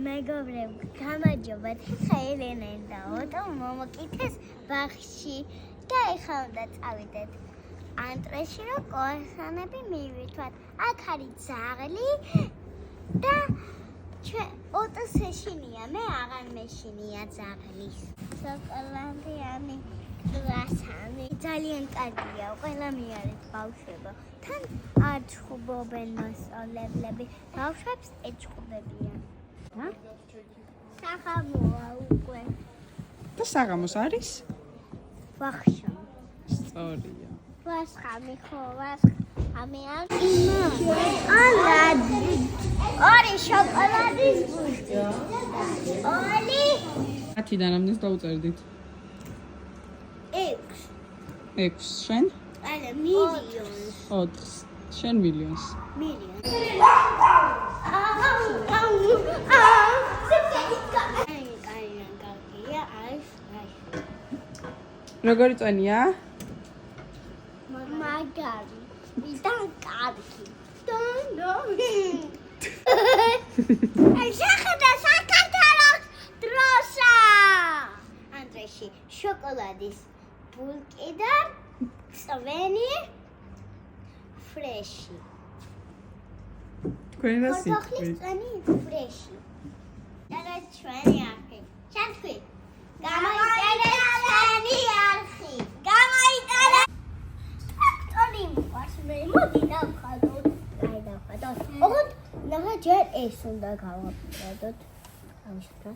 მეგობრებო, გამარჯობათ. ხა ელენა და ოტო მომოკითხეს ბაღში და ეხლა უნდა წავიდეთ ანტრეში, რომ კოასანები მივიდვათ. აქ არის ძაღლი და ოტოს ეშინია, მე აღარ მეშინია ძაღლის. შოკოლადიანი კრუასანი ძალიან კარგია, ყველა მიარეთ ბავშვებო. თან არ ჩხუბობენ მასწავლებლები, ბავშვებს ეჩხუბებიან. საღამოა უკვე. და საღამოს არის? ვახშო. სწორია. ვასხამი ხო, ვასხამი არის. შოკოლადი. ორი შოკოლადის ბუშტი. ორი. 10-დან ამდენს დაუწერდით. 6. 6 შენ? არა, მილიონს. 4. შენ მილიონს. მილიონს. როგორი წვენია? მაგარი. ვიდან კარგი. აი შეხედა საქართველოს დროშა. ანდრეში შოკოლადის ბულკი და წვენი ფრეში. თქვენი რა ქართლის სიტყვით? წვენი ფრეში. და ჩვენი არხი. ჩათქვი. გამოიწერე ჩვენი არხი. გამოიწერე. ტრაქტორი მოყავს მე. მოდი დავხატოთ. აი დავხატოთ. ოღონდ ნახე ჯერ ეს უნდა გავაფრთხილოთ. ამისთან.